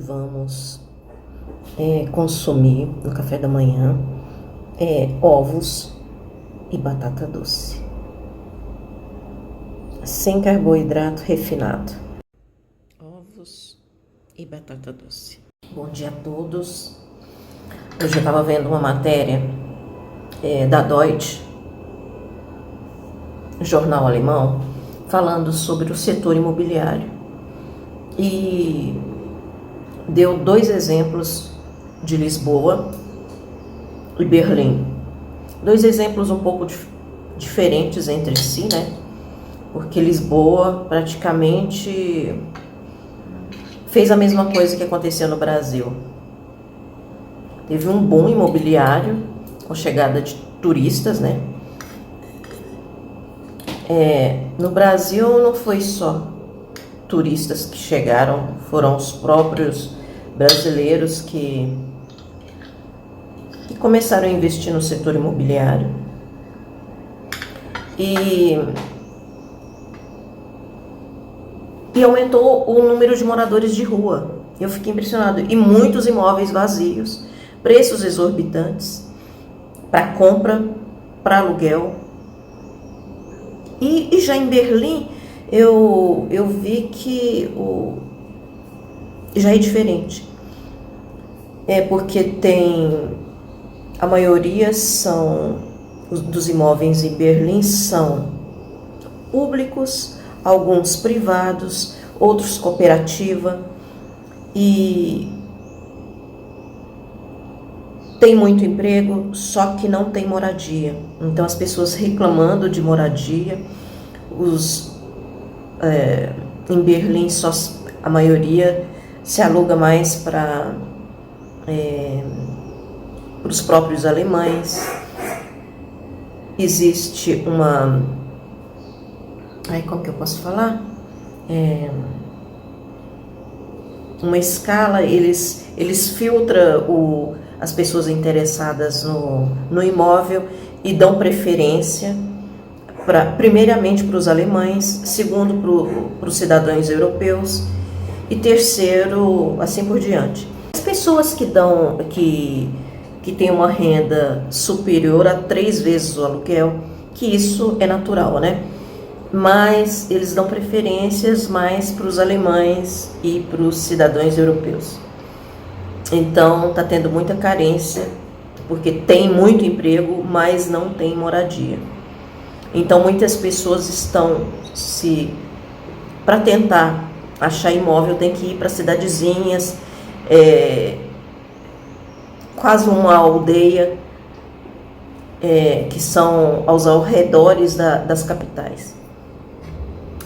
vamos consumir no café da manhã ovos e batata doce, sem carboidrato refinado. Ovos e batata doce. Bom dia a todos. Hoje eu estava vendo uma matéria da Deutsche, jornal alemão, falando sobre o setor imobiliário e deu 2 exemplos de Lisboa e Berlim. 2 exemplos um pouco diferentes entre si, né? Porque Lisboa praticamente fez a mesma coisa que aconteceu no Brasil. Teve um boom imobiliário com chegada de turistas, né? No Brasil não foi só turistas que chegaram, foram os próprios brasileiros que começaram a investir no setor imobiliário. E aumentou o número de moradores de rua. Eu fiquei impressionado. E muitos imóveis vazios, preços exorbitantes para compra, para aluguel. E já em Berlim, eu vi que já é diferente. Porque a maioria dos imóveis em Berlim são públicos, alguns privados, outros cooperativa, e tem muito emprego, só que não tem moradia. Então as pessoas reclamando de moradia, em Berlim a maioria se aluga mais para os próprios alemães. Existe como que eu posso falar? Uma escala, eles filtram as pessoas interessadas no imóvel e dão preferência primeiramente para os alemães, segundo para os cidadãos europeus e terceiro, assim por diante. As pessoas que têm uma renda superior a 3 vezes o aluguel, que isso é natural, né? Mas eles dão preferências mais para os alemães e para os cidadãos europeus. Então está tendo muita carência, porque tem muito emprego, mas não tem moradia. Então muitas pessoas estão para tentar achar imóvel, tem que ir para cidadezinhas, quase uma aldeia, que são aos arredores das capitais.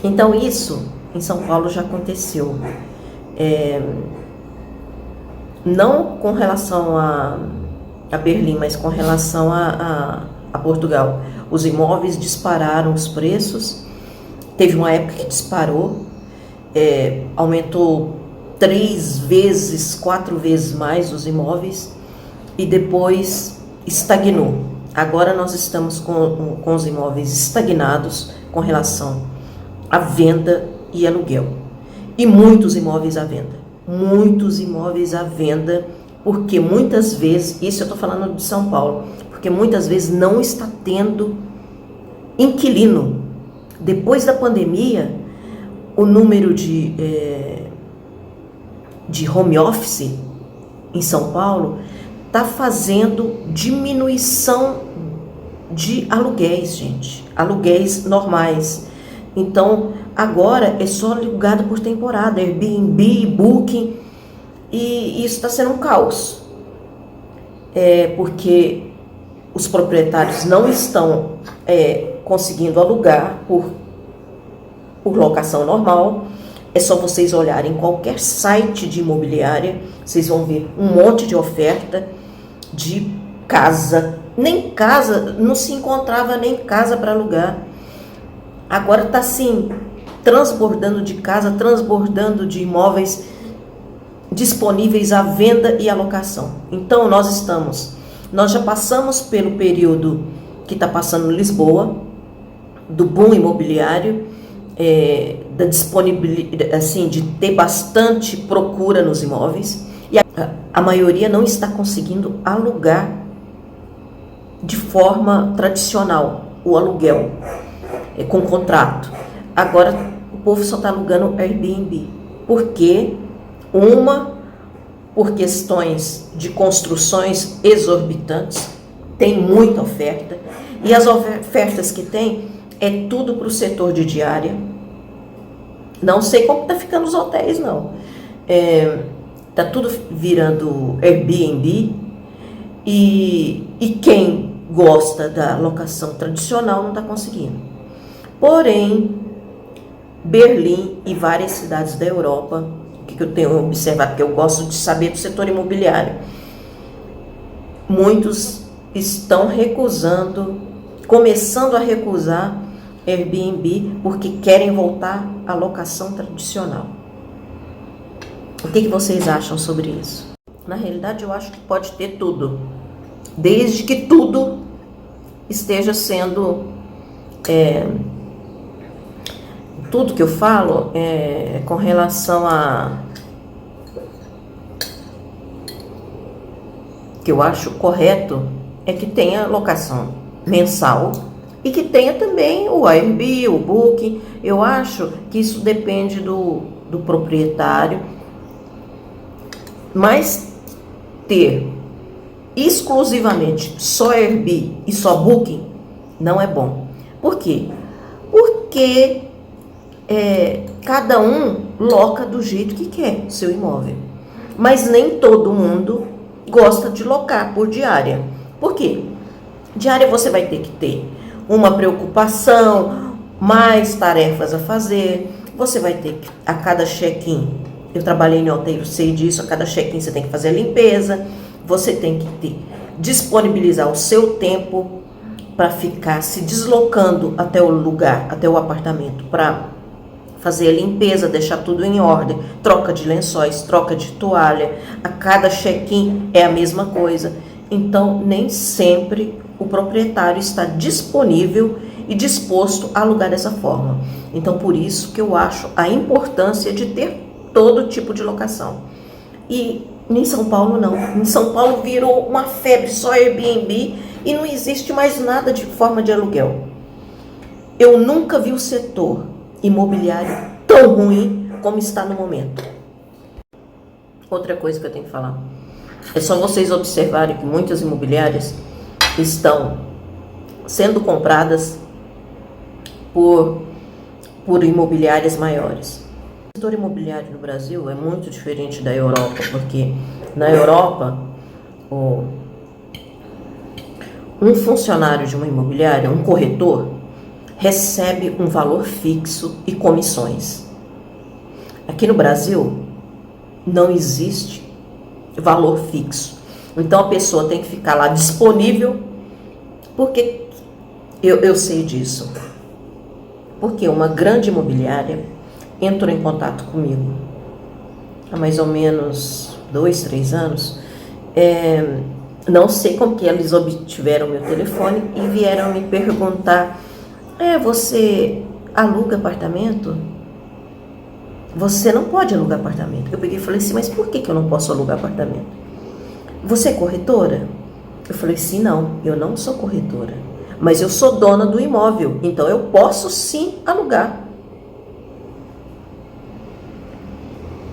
Então isso em São Paulo já aconteceu. Não com relação a Berlim, mas com relação a Portugal. Os imóveis dispararam os preços, teve uma época que disparou, aumentou 3 vezes, 4 vezes mais os imóveis e depois estagnou. Agora nós estamos com os imóveis estagnados com relação à venda e aluguel. E muitos imóveis à venda. Muitos imóveis à venda, porque muitas vezes, isso eu estou falando de São Paulo, porque muitas vezes não está tendo inquilino. Depois da pandemia, o número de home office em São Paulo está fazendo diminuição de aluguéis, gente. Aluguéis normais. Então, agora é só alugado por temporada, Airbnb, Booking, e isso está sendo um caos. Porque os proprietários não estão conseguindo alugar por locação normal. É só vocês olharem qualquer site de imobiliária, vocês vão ver um monte de oferta de casa. Nem casa, não se encontrava nem casa para alugar. Agora está assim, transbordando de casa, transbordando de imóveis disponíveis à venda e à locação. Então nós já passamos pelo período que está passando em Lisboa, do boom imobiliário, da disponibilidade, assim, de ter bastante procura nos imóveis, e a maioria não está conseguindo alugar de forma tradicional, o aluguel, com contrato. Agora o povo só está alugando Airbnb. Por quê? Por questões de construções exorbitantes, tem muita oferta, e as ofertas que tem é tudo para o setor de diária. Não sei como está ficando os hotéis, não. Está tudo virando Airbnb, e quem gosta da locação tradicional não está conseguindo. Porém, Berlim e várias cidades da Europa, que eu tenho observado, que eu gosto de saber do setor imobiliário, muitos estão começando a recusar Airbnb porque querem voltar à locação tradicional. O que vocês acham sobre isso? Na realidade, eu acho que pode ter tudo, desde que tudo esteja sendo... tudo que eu falo é com relação a... que eu acho correto é que tenha locação mensal e que tenha também o Airbnb, o Booking. Eu acho que isso depende do proprietário, mas ter exclusivamente só Airbnb e só Booking não é bom. Por quê? Porque cada um loca do jeito que quer o seu imóvel, mas nem todo mundo gosta de locar por diária. Por quê? Diária você vai ter que ter uma preocupação, mais tarefas a fazer, você vai ter que, a cada check-in, eu trabalhei em hotel, eu sei disso, a cada check-in você tem que fazer a limpeza, você tem que disponibilizar o seu tempo para ficar se deslocando até o lugar, até o apartamento, para fazer a limpeza, deixar tudo em ordem, troca de lençóis, troca de toalha, a cada check-in é a mesma coisa. Então, nem sempre o proprietário está disponível e disposto a alugar dessa forma. Então, por isso que eu acho a importância de ter todo tipo de locação. E em São Paulo não. Em São Paulo virou uma febre só Airbnb e não existe mais nada de forma de aluguel. Eu nunca vi o setor imobiliário tão ruim como está no momento. Outra coisa que eu tenho que falar, é só vocês observarem que muitas imobiliárias estão sendo compradas por imobiliárias maiores. O setor imobiliário no Brasil é muito diferente da Europa, porque na Europa um funcionário de uma imobiliária, um corretor, recebe um valor fixo e comissões. Aqui no Brasil não existe valor fixo. Então a pessoa tem que ficar lá disponível, porque eu sei disso. Porque uma grande imobiliária entrou em contato comigo há mais ou menos 2, 3 anos. Não sei como que eles obtiveram meu telefone e vieram me perguntar: você aluga apartamento? Você não pode alugar apartamento. Eu peguei e falei assim: mas por que eu não posso alugar apartamento? Você é corretora? Eu falei assim: não, eu não sou corretora, mas eu sou dona do imóvel, então eu posso sim alugar.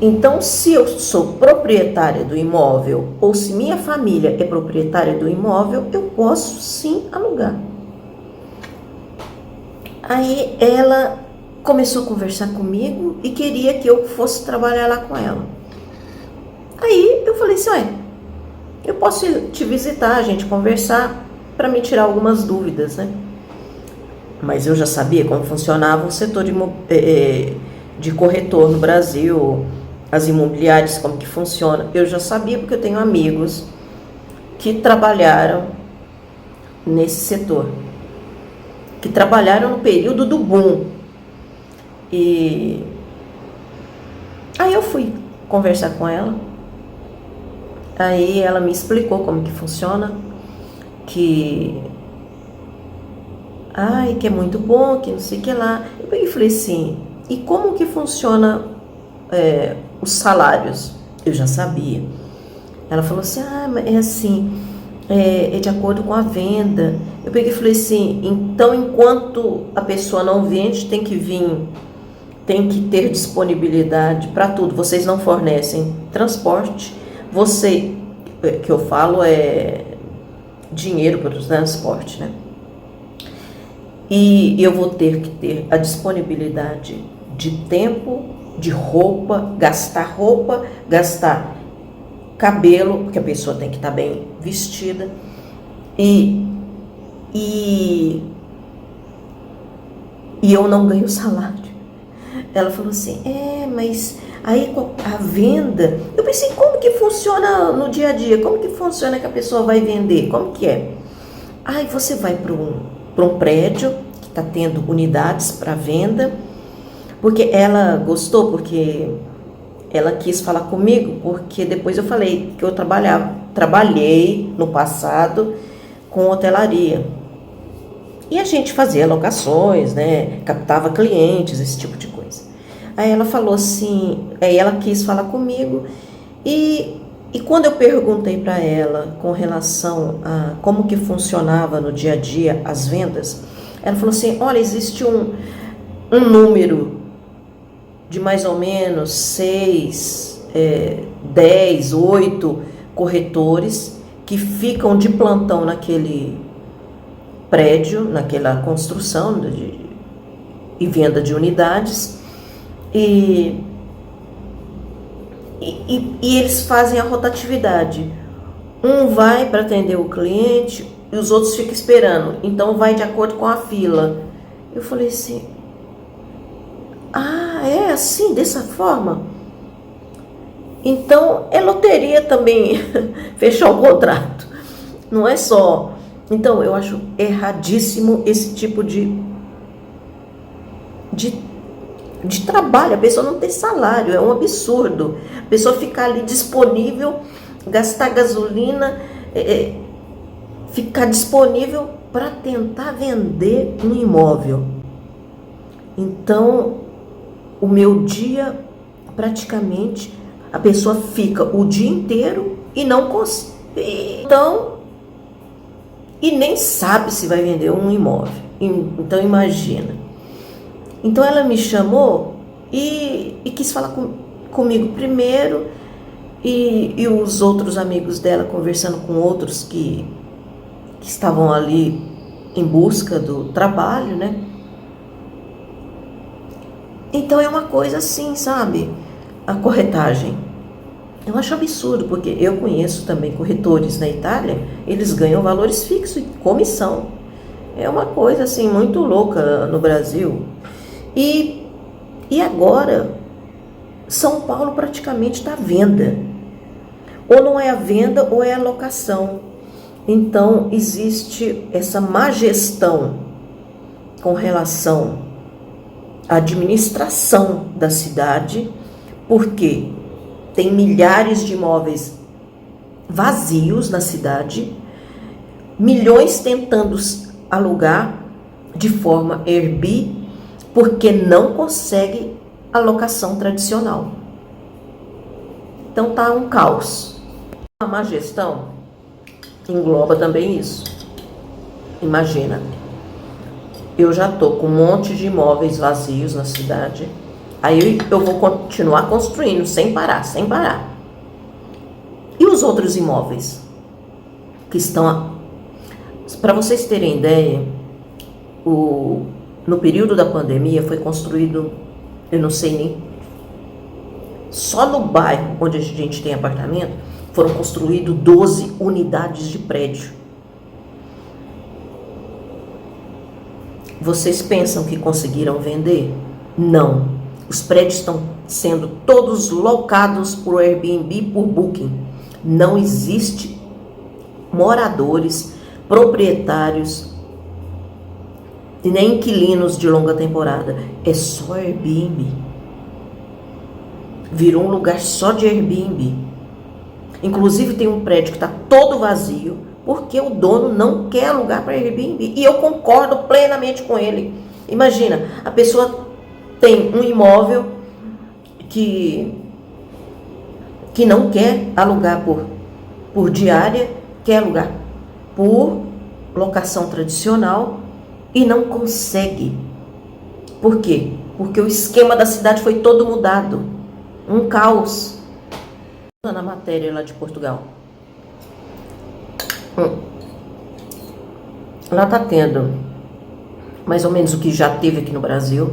Então, se eu sou proprietária do imóvel, ou se minha família é proprietária do imóvel, eu posso sim alugar. Aí ela começou a conversar comigo e queria que eu fosse trabalhar lá com ela. Aí eu falei assim: olha, eu posso te visitar, a gente conversar, para me tirar algumas dúvidas, né? Mas eu já sabia como funcionava o setor de corretor no Brasil, as imobiliárias, como que funciona. Eu já sabia porque eu tenho amigos que trabalharam nesse setor, que trabalharam no período do boom. E aí eu fui conversar com ela. Aí ela me explicou como que funciona, que é muito bom, que não sei o que lá. Eu falei assim: e como que funciona os salários? Eu já sabia. Ela falou assim, mas é assim, é de acordo com a venda. Eu peguei e falei assim, então enquanto a pessoa não vende, tem que vir, tem que ter disponibilidade para tudo. Vocês não fornecem transporte, que eu falo é dinheiro para o transporte, né? E eu vou ter que ter a disponibilidade de tempo, de roupa, gastar cabelo, porque a pessoa tem que estar bem vestida, e eu não ganho salário. Ela falou assim, mas aí a venda, eu pensei, como que funciona no dia a dia? Como que funciona que a pessoa vai vender? Como que é? Aí você vai para um prédio que está tendo unidades para venda, porque ela gostou, porque ela quis falar comigo, porque depois eu falei que eu trabalhei no passado com hotelaria. E a gente fazia locações, né? Captava clientes, esse tipo de coisa. Aí ela falou assim, aí ela quis falar comigo e quando eu perguntei para ela com relação a como que funcionava no dia a dia as vendas, ela falou assim, olha, existe um número de mais ou menos 6, 10, 8 corretores que ficam de plantão naquele prédio, naquela construção e venda de unidades, e eles fazem a rotatividade. Um vai para atender o cliente e os outros ficam esperando, então vai de acordo com a fila. Eu falei assim, é assim, dessa forma? Então é loteria também fechar o contrato, não é só. Então eu acho erradíssimo esse tipo de trabalho. A pessoa não tem salário, é um absurdo. A pessoa ficar ali disponível, gastar gasolina, ficar disponível para tentar vender um imóvel. Então, o meu dia, praticamente, a pessoa fica o dia inteiro e não consegue. Então, e nem sabe se vai vender um imóvel. Então, imagina. Então, ela me chamou e quis falar comigo primeiro, e os outros amigos dela conversando com outros que estavam ali em busca do trabalho, né? Então é uma coisa assim, sabe? A corretagem. Eu acho absurdo, porque eu conheço também corretores na Itália, eles ganham valores fixos e comissão. É uma coisa assim muito louca no Brasil. E agora, São Paulo praticamente está à venda. Ou não é a venda ou é a locação. Então existe essa má gestão com relação à administração da cidade, porque tem milhares de imóveis vazios na cidade, milhões tentando alugar de forma Airbnb, porque não consegue a locação tradicional. Então tá um caos. A má gestão engloba também isso. Imagina, eu já tô com um monte de imóveis vazios na cidade, aí eu vou continuar construindo sem parar. E os outros imóveis que estão... Para vocês terem ideia, no período da pandemia foi construído, eu não sei nem, só no bairro onde a gente tem apartamento, foram construídas 12 unidades de prédio. Vocês pensam que conseguiram vender? Não. Os prédios estão sendo todos locados por Airbnb, por Booking. Não existe moradores, proprietários e nem inquilinos de longa temporada. É só Airbnb. Virou um lugar só de Airbnb. Inclusive tem um prédio que está todo vazio porque o dono não quer alugar para Airbnb. E eu concordo plenamente com ele. Imagina, a pessoa tem um imóvel que não quer alugar por diária, quer alugar por locação tradicional e não consegue. Por quê? Porque o esquema da cidade foi todo mudado. Um caos. Na matéria lá de Portugal. Lá está tendo mais ou menos o que já teve aqui no Brasil.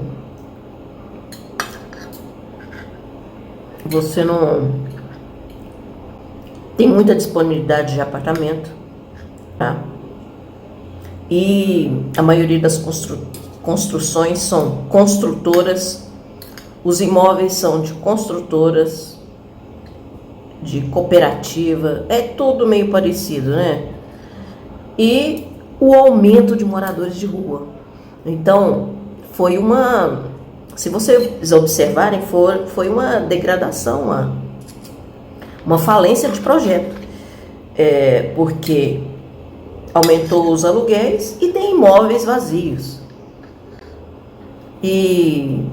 Você não tem muita disponibilidade de apartamento, tá? E a maioria das construções são construtoras, os imóveis são de construtoras, de cooperativa, é tudo meio parecido, né? E o aumento de moradores de rua. Então, foi se vocês observarem, foi uma degradação, uma falência de projeto, porque aumentou os aluguéis e tem imóveis vazios. E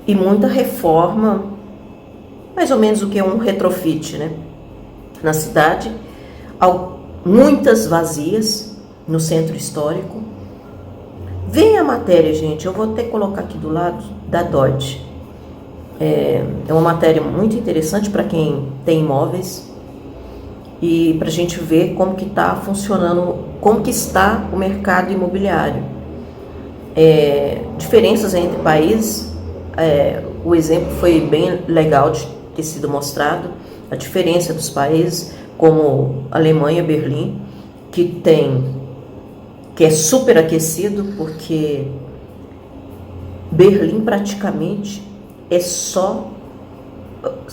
muita reforma, mais ou menos o que é um retrofit, né? Na cidade, muitas vazias no centro histórico. Vem a matéria, gente, eu vou até colocar aqui do lado da Dodge. É uma matéria muito interessante para quem tem imóveis e para a gente ver como que está funcionando, como que está o mercado imobiliário. Diferenças entre países, o exemplo foi bem legal de ter sido mostrado, a diferença dos países, como Alemanha, Berlim, que é super aquecido, porque Berlim praticamente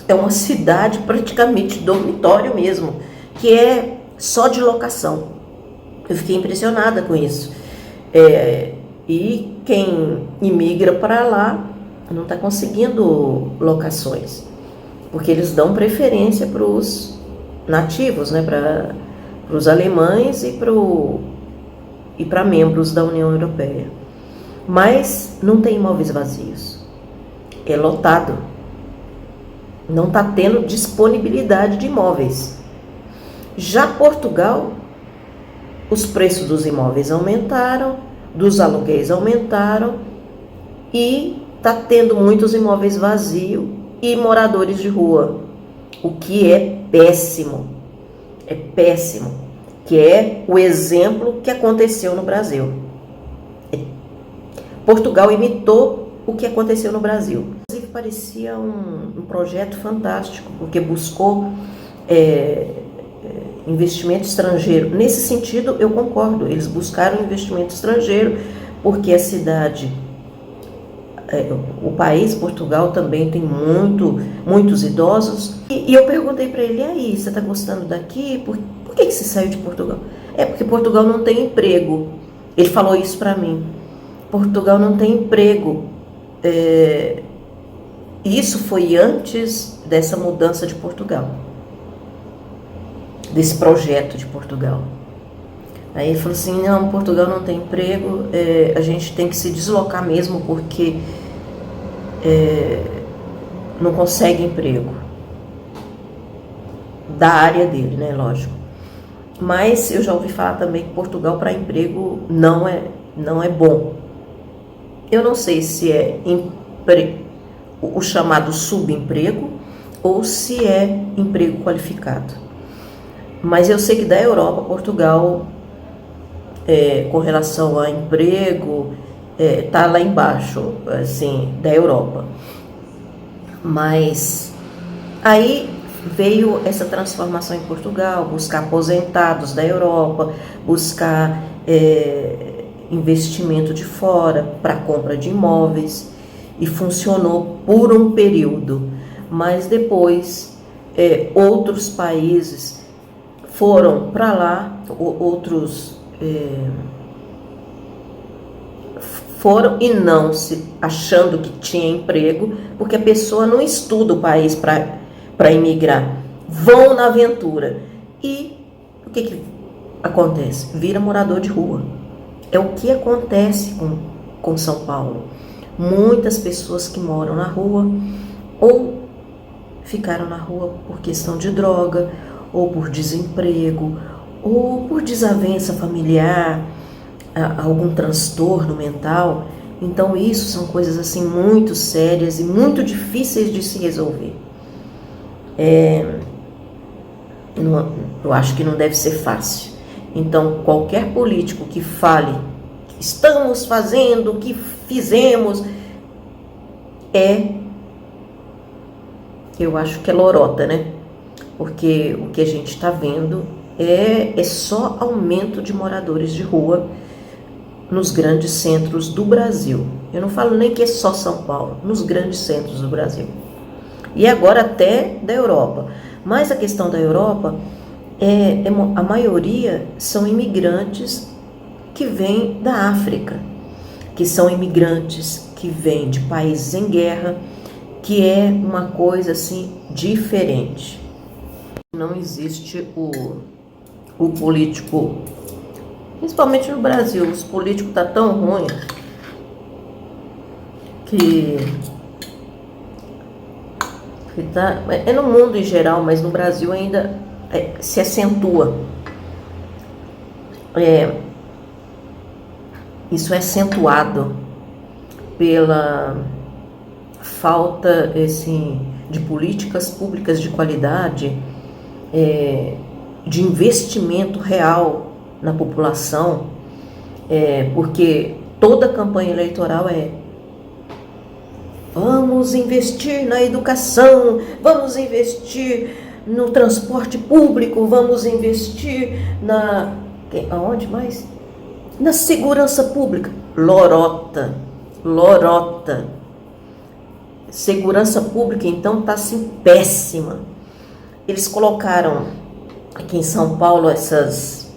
é uma cidade praticamente dormitório mesmo, que é só de locação. Eu fiquei impressionada com isso. E quem imigra para lá não está conseguindo locações, porque eles dão preferência para os nativos, né, para os alemães e para membros da União Europeia. Mas não tem imóveis vazios. É lotado. Não está tendo disponibilidade de imóveis. Já Portugal, os preços dos imóveis aumentaram, dos aluguéis aumentaram e está tendo muitos imóveis vazios e moradores de rua, o que é péssimo. É péssimo, que é o exemplo que aconteceu no Brasil. Portugal imitou o que aconteceu no Brasil. Inclusive parecia um projeto fantástico, porque buscou investimento estrangeiro. Nesse sentido, eu concordo, eles buscaram investimento estrangeiro, porque a cidade, o país, Portugal, também tem muitos idosos. E eu perguntei para ele, e aí, você está gostando daqui? Por que você saiu de Portugal? Porque Portugal não tem emprego. Ele falou isso para mim. Portugal não tem emprego. Isso foi antes dessa mudança de Portugal, desse projeto de Portugal. Aí ele falou assim, não, Portugal não tem emprego, a gente tem que se deslocar mesmo porque não consegue emprego. Da área dele, né, lógico. Mas eu já ouvi falar também que Portugal para emprego não é bom. Eu não sei se é o chamado subemprego ou se é emprego qualificado. Mas eu sei que da Europa, Portugal, com relação a emprego, tá lá embaixo, assim, da Europa. Mas aí veio essa transformação em Portugal, buscar aposentados da Europa, buscar investimento de fora para compra de imóveis, e funcionou por um período. Mas depois outros países foram para lá, outros foram e não se achando que tinha emprego, porque a pessoa não estuda o país para imigrar, vão na aventura. E o que acontece? Vira morador de rua. É o que acontece com São Paulo. Muitas pessoas que moram na rua ou ficaram na rua por questão de droga, ou por desemprego, ou por desavença familiar, algum transtorno mental. Então isso são coisas assim muito sérias e muito difíceis de se resolver. Eu acho que não deve ser fácil. Então qualquer político que fale que estamos fazendo, que fizemos, eu acho que é lorota, né? Porque o que a gente está vendo é só aumento de moradores de rua nos grandes centros do Brasil. Eu não falo nem que é só São Paulo, nos grandes centros do Brasil. E agora até da Europa. Mas a questão da Europa, a maioria são imigrantes que vêm da África, que são imigrantes que vêm de países em guerra, que é uma coisa assim diferente. Não existe o político, principalmente no Brasil, os políticos estão tão ruins que tá, é no mundo em geral, mas no Brasil ainda se acentua. Isso é acentuado pela falta de políticas públicas de qualidade, de investimento real na população, porque toda campanha eleitoral vamos investir na educação, vamos investir no transporte público, vamos investir aonde mais? Na segurança pública. Lorota. Segurança pública, então, está assim péssima. Eles colocaram aqui em São Paulo essas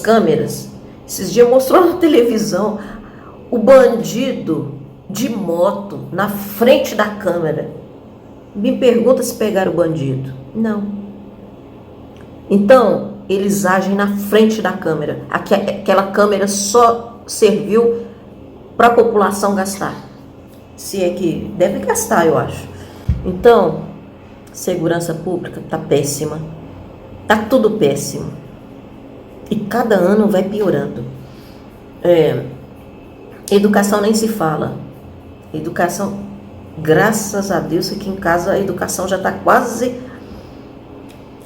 câmeras. Esses dias mostrou na televisão o bandido de moto na frente da câmera. Me pergunta se pegaram o bandido. Não. Então, eles agem na frente da câmera. Aquela câmera só serviu para a população gastar. Se é que deve gastar, eu acho. Então, segurança pública está péssima. Está tudo péssimo. E cada ano vai piorando. Educação nem se fala. Educação, graças a Deus, aqui em casa a educação já está quase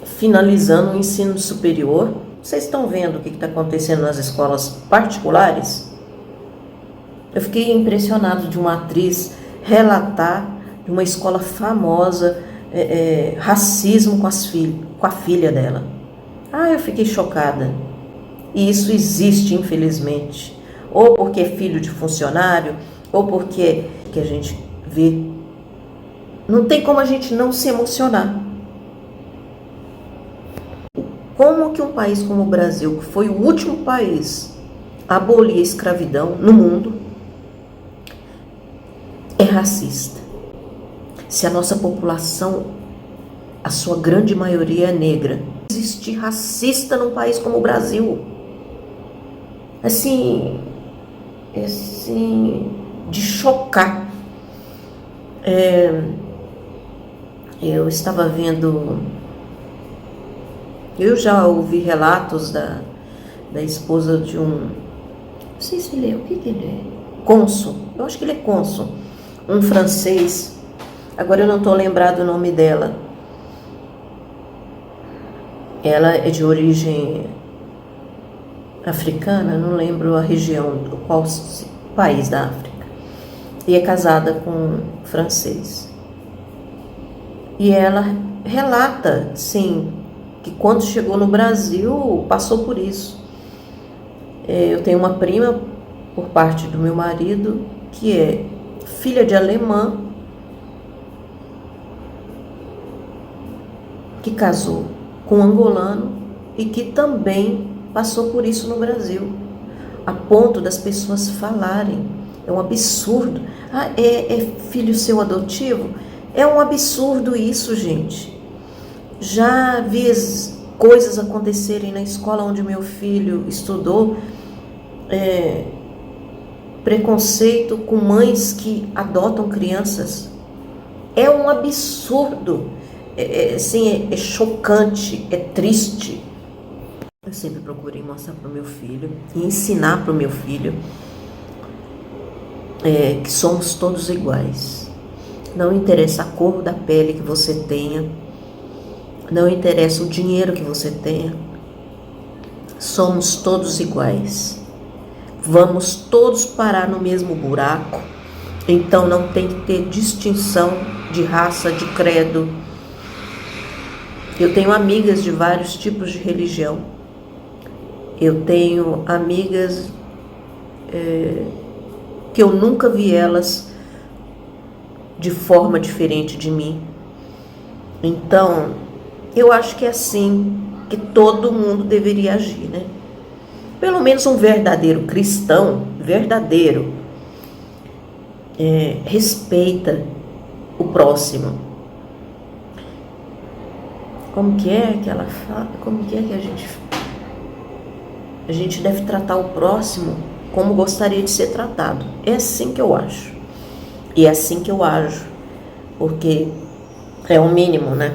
finalizando o ensino superior. Vocês estão vendo o que está acontecendo nas escolas particulares? Eu fiquei impressionado de uma atriz relatar de uma escola famosa, racismo com a filha dela. Eu fiquei chocada. E isso existe, infelizmente. Ou porque é filho de funcionário, ou porque que a gente vê. Não tem como a gente não se emocionar. Como que um país como o Brasil, que foi o último país a abolir a escravidão no mundo, é racista? Se a nossa população, a sua grande maioria é negra, existe racista num país como o Brasil? Assim, de chocar. Eu estava vendo, eu já ouvi relatos da esposa de não sei se ele o que ele é? Cônsul, eu acho que ele é cônsul, um francês, agora eu não estou lembrado o nome dela. Ela é de origem africana, não lembro a região, qual país da África, e é casada com um francês. E ela relata, sim, que quando chegou no Brasil, passou por isso. Eu tenho uma prima, por parte do meu marido, que é filha de alemã, que casou com um angolano e que também passou por isso no Brasil, a ponto das pessoas falarem. É um absurdo. É filho seu adotivo? É um absurdo isso, gente. Já vi coisas acontecerem na escola onde meu filho estudou. preconceito com mães que adotam crianças. É um absurdo, assim, é chocante, é triste. Eu sempre procurei mostrar para o meu filho e ensinar para o meu filho que somos todos iguais. Não interessa a cor da pele que você tenha, não interessa o dinheiro que você tenha, somos todos iguais. Vamos todos parar no mesmo buraco, então não tem que ter distinção de raça, de credo. Eu tenho amigas de vários tipos de religião. Eu tenho amigas que eu nunca vi elas de forma diferente de mim. Então, eu acho que é assim que todo mundo deveria agir, né? Pelo menos um verdadeiro cristão, verdadeiro, respeita o próximo. Como que é que ela fala? Como que é que a gente deve tratar o próximo como gostaria de ser tratado? É assim que eu acho. E é assim que eu ajo, porque é o mínimo, né?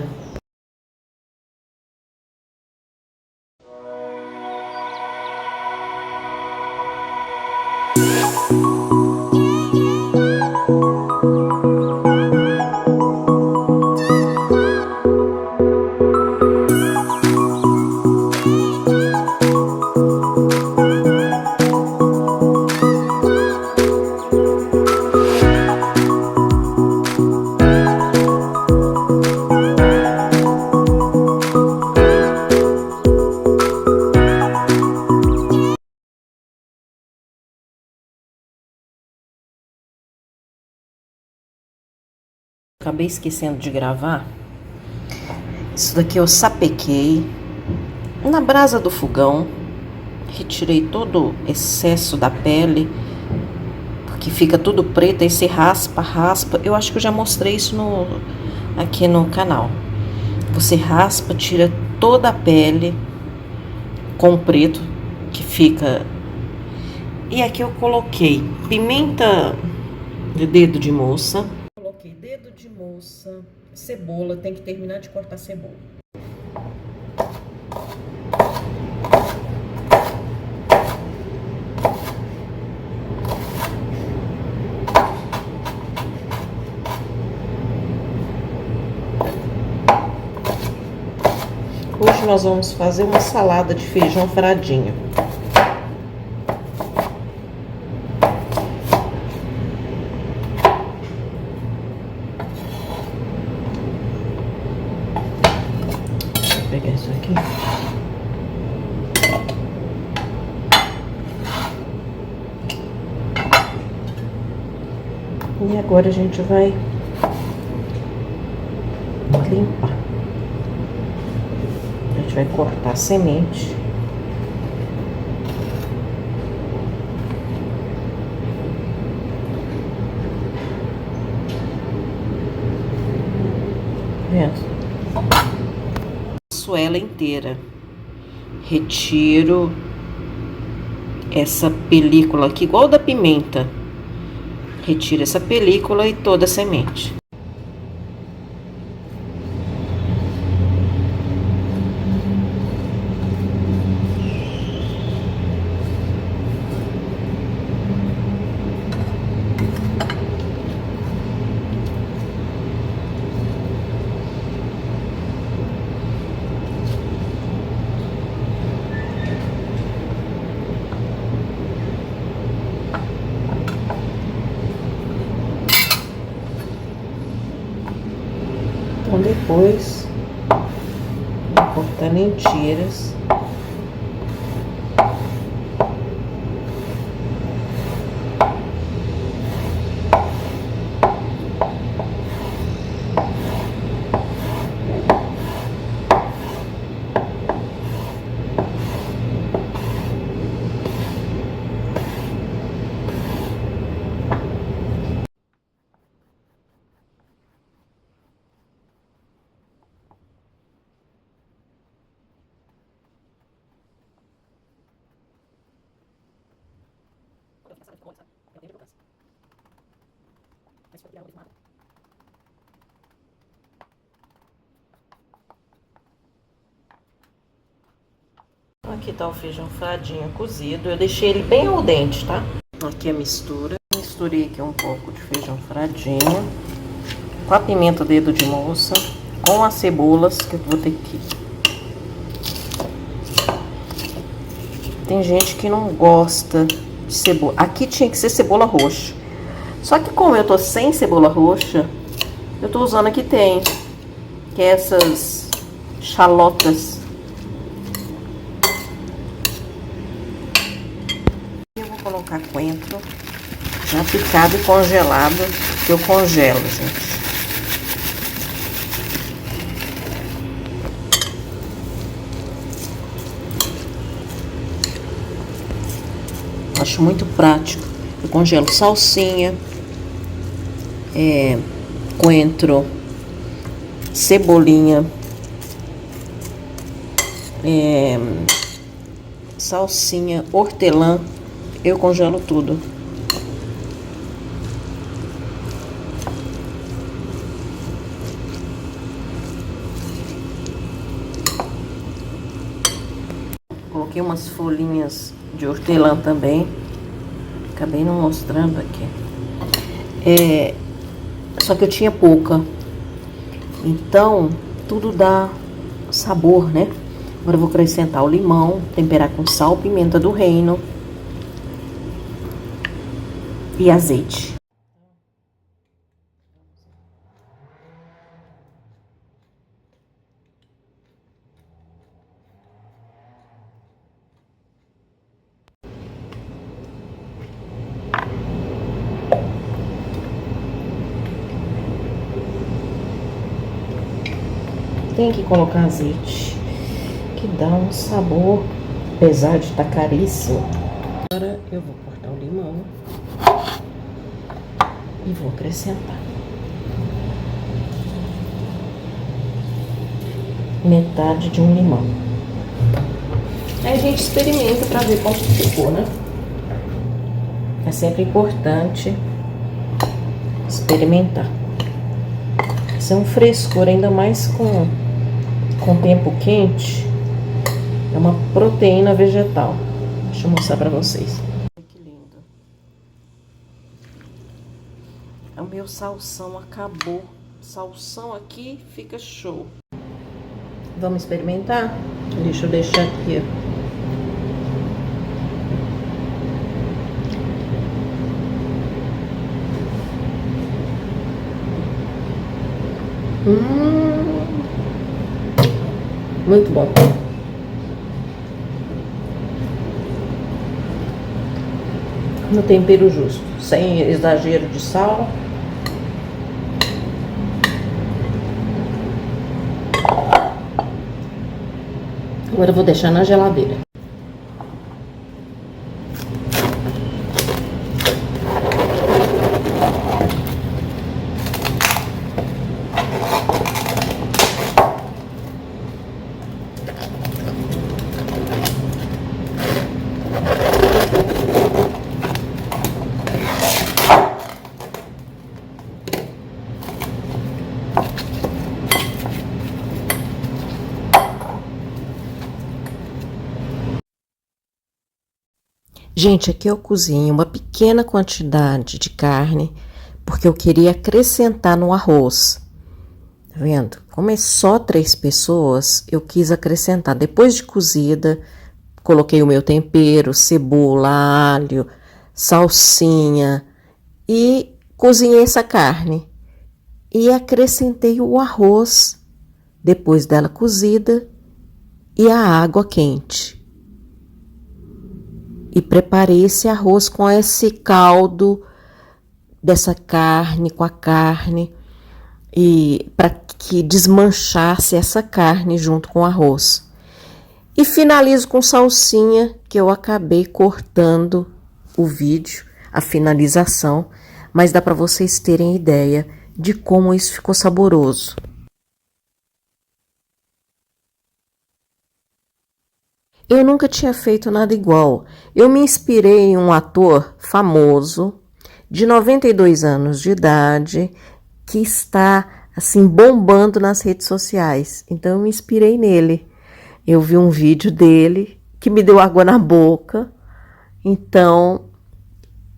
Acabei esquecendo de gravar. Isso daqui eu sapequei na brasa do fogão. Retirei todo o excesso da pele, porque fica tudo preto, aí você raspa, raspa. Eu acho que eu já mostrei isso aqui no canal. Você raspa, tira toda a pele com o preto que fica. E aqui eu coloquei pimenta de dedo de moça. Coloquei dedo de moça, cebola, tem que terminar de cortar cebola. Hoje nós vamos fazer uma salada de feijão fradinho. Vou pegar isso aqui. E agora a gente vai limpar. A gente vai cortar a semente. Vendo? Passo ela inteira. Retiro essa película aqui, igual da pimenta. Retiro essa película e toda a semente. Então depois, vou cortando em tiras. Aqui tá o feijão fradinho cozido. Eu deixei ele bem al dente, tá? Aqui a mistura. Misturei aqui um pouco de feijão fradinho com a pimenta dedo de moça, com as cebolas que eu vou ter que... Tem gente que não gosta de cebola. Aqui tinha que ser cebola roxa. Só que como eu tô sem cebola roxa, eu tô usando aqui tem, que é essas chalotas. Eu vou colocar coentro já picado e congelado, que eu congelo, gente. Acho muito prático. Eu congelo salsinha, coentro, cebolinha, salsinha, hortelã. Eu congelo tudo. Coloquei umas folhinhas de hortelã também. Acabei não mostrando aqui. Só que eu tinha pouca. Então, tudo dá sabor, né? Agora eu vou acrescentar o limão, temperar com sal, pimenta do reino e azeite. Tem que colocar azeite, que dá um sabor, apesar de estar caríssimo. Agora eu vou cortar o limão e vou acrescentar metade de um limão. Aí a gente experimenta para ver como ficou, né? É sempre importante experimentar. Isso é um frescor, ainda mais com tempo quente. É uma proteína vegetal. Deixa eu mostrar pra vocês. Que lindo. O meu salsão acabou. Salsão aqui fica show. Vamos experimentar? Deixa eu deixar aqui, ó. Muito bom. No tempero justo, sem exagero de sal. Agora eu vou deixar na geladeira. Gente, aqui eu cozinho uma pequena quantidade de carne, porque eu queria acrescentar no arroz. Tá vendo? Como é só 3 pessoas, eu quis acrescentar. Depois de cozida, coloquei o meu tempero, cebola, alho, salsinha e cozinhei essa carne. E acrescentei o arroz, depois dela cozida, e a água quente. E preparei esse arroz com esse caldo dessa carne, com a carne, e para que desmanchasse essa carne junto com o arroz. E finalizo com salsinha, que eu acabei cortando o vídeo, a finalização, mas dá para vocês terem ideia de como isso ficou saboroso. Eu nunca tinha feito nada igual. Eu me inspirei em um ator famoso, de 92 anos de idade, que está assim bombando nas redes sociais. Então eu me inspirei nele. Eu vi um vídeo dele que me deu água na boca. Então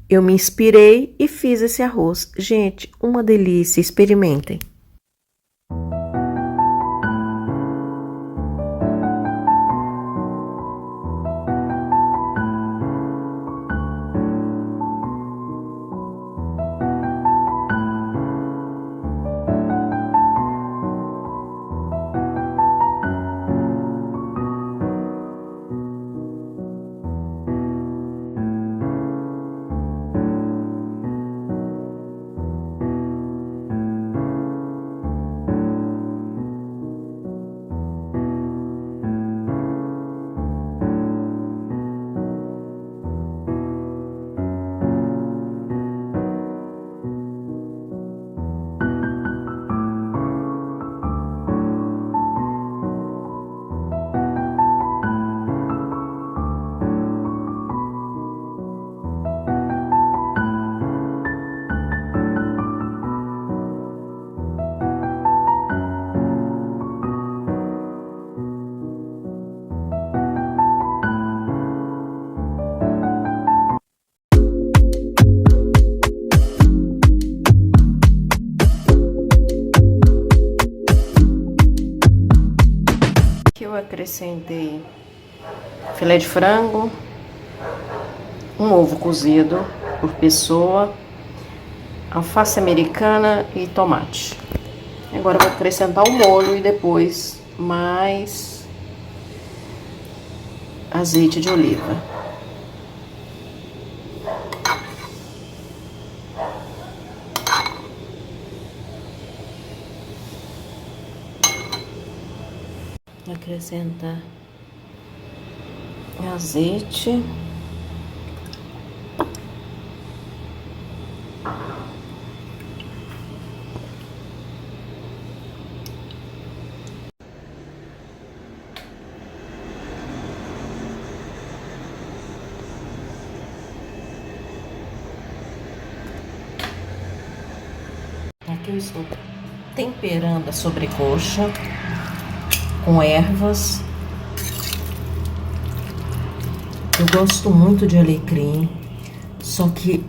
eu me inspirei e fiz esse arroz. Gente, uma delícia, experimentem. Eu acrescentei filé de frango, um ovo cozido por pessoa, alface americana e tomate. Agora eu vou acrescentar o molho e depois mais azeite de oliva. Acrescentar azeite, aqui eu estou temperando a sobrecoxa com ervas. Eu gosto muito de alecrim, só que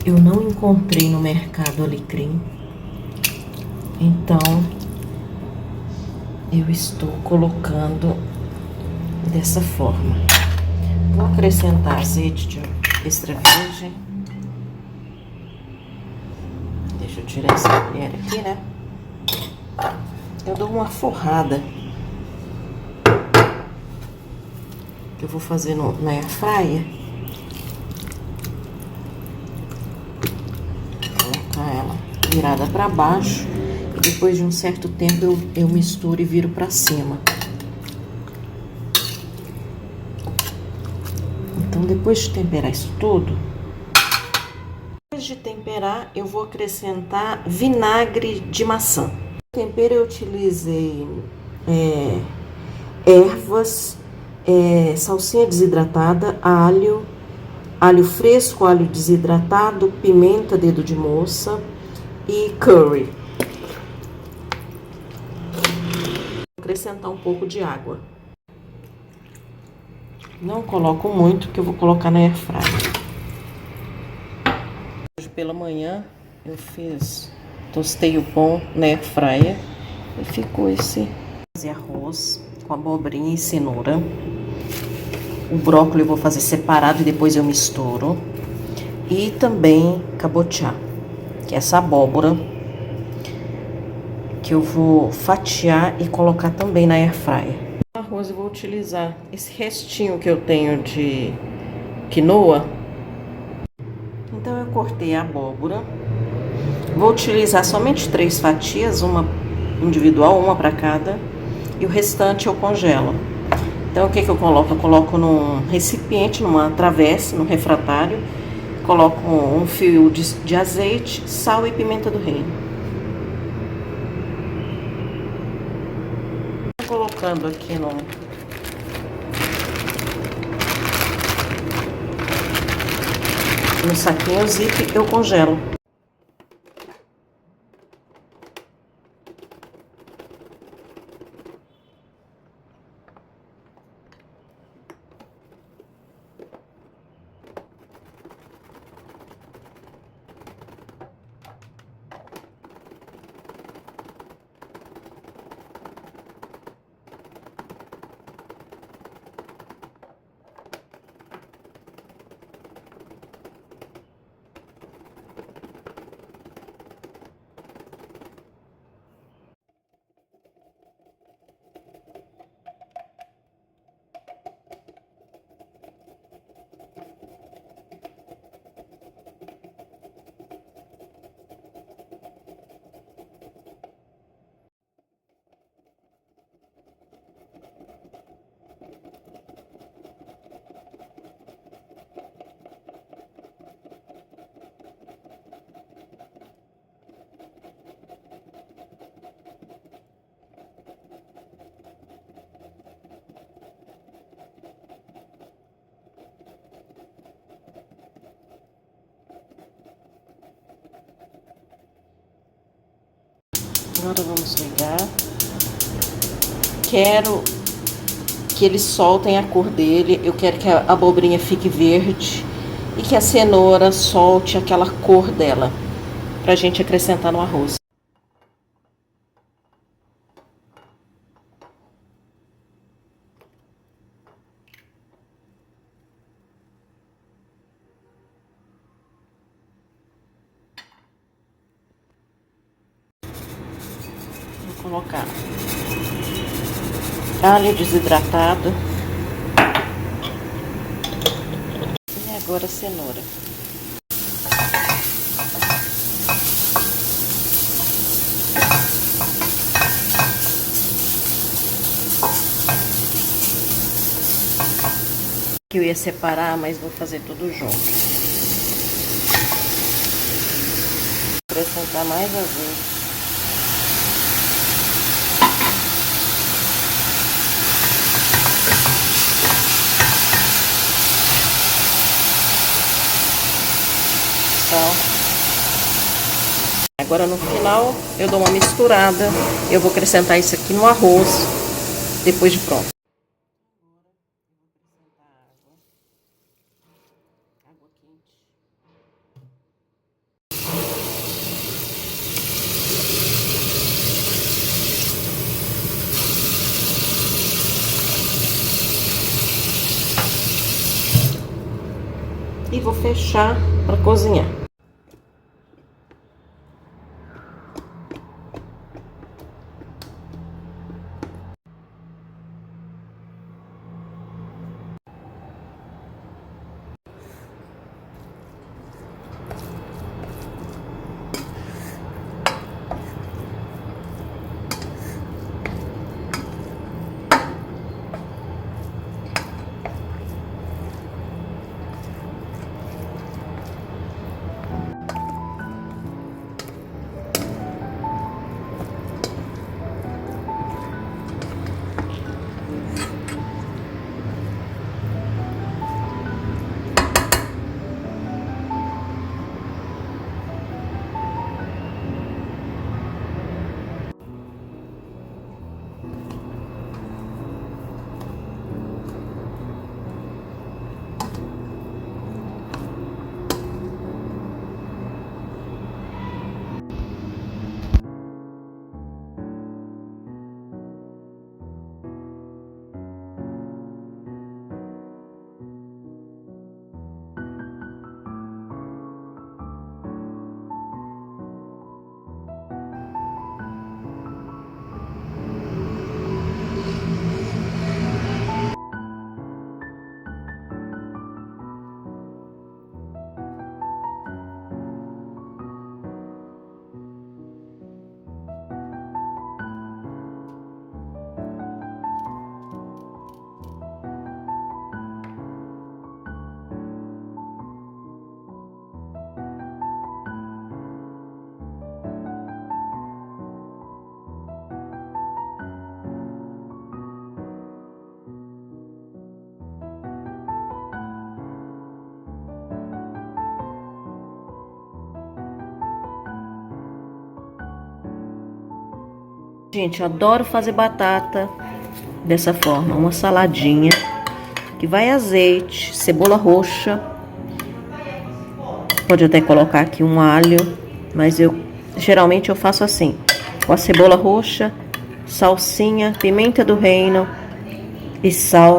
eu não encontrei no mercado alecrim. Então, eu estou colocando dessa forma. Vou acrescentar azeite de extra virgem. Deixa eu tirar essa colher aqui, né? Eu dou uma forrada. Que eu vou fazer na air fryer. Vou colocar ela virada para baixo. E depois de um certo tempo eu misturo e viro para cima. Então depois de temperar isso tudo, depois de temperar eu vou acrescentar vinagre de maçã. No tempero eu utilizei ervas, salsinha desidratada, alho fresco, alho desidratado, pimenta, dedo de moça e curry. Vou acrescentar um pouco de água. Não coloco muito, porque eu vou colocar na air fryer. Hoje pela manhã eu tostei o pão na air fryer e ficou esse arroz com abobrinha e cenoura. O brócolis eu vou fazer separado e depois eu misturo. E também cabotiá, que é essa abóbora que eu vou fatiar e colocar também na air fryer. No arroz eu vou utilizar esse restinho que eu tenho de quinoa. Então eu cortei a abóbora. Vou utilizar somente 3 fatias, uma individual, uma para cada. E o restante eu congelo. Então, o que eu coloco? Eu coloco num recipiente, numa travessa, num refratário. Coloco um fio de azeite, sal e pimenta do reino. Colocando aqui no... no saquinho zip, eu congelo. Agora vamos ligar. Quero que eles soltem a cor dele. Eu quero que a abobrinha fique verde e que a cenoura solte aquela cor dela, pra gente acrescentar no arroz. Vou colocar alho desidratado e agora a cenoura. Que eu ia separar, mas vou fazer tudo junto. Vou acrescentar mais azeite. Agora no final eu dou uma misturada. Eu vou acrescentar isso aqui no arroz depois de pronto. Água quente. E vou fechar para cozinhar. Gente, eu adoro fazer batata dessa forma. Uma saladinha que vai azeite, cebola roxa. Pode até colocar aqui um alho, mas geralmente eu faço assim. Com a cebola roxa, salsinha, pimenta do reino e sal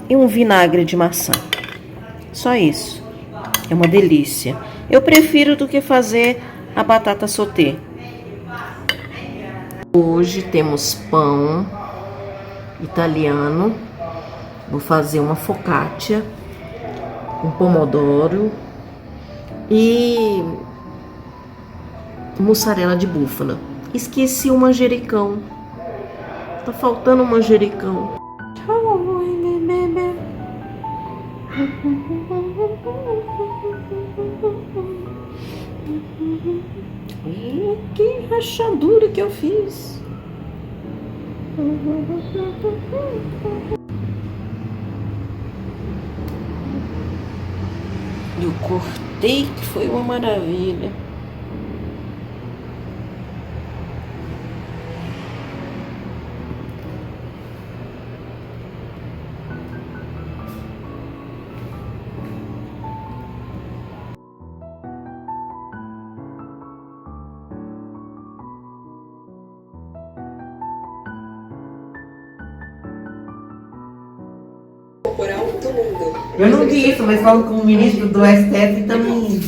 e um vinagre de maçã. Só isso. É uma delícia. Eu prefiro do que fazer a batata sauté. Hoje temos pão italiano. Vou fazer uma focaccia, um pomodoro e mussarela de búfala. Esqueci o manjericão. Tá faltando um manjericão. E que rachadura que eu fiz. Eu cortei, que foi uma maravilha. Eu não vi isso, mas falo com o ministro do STF também.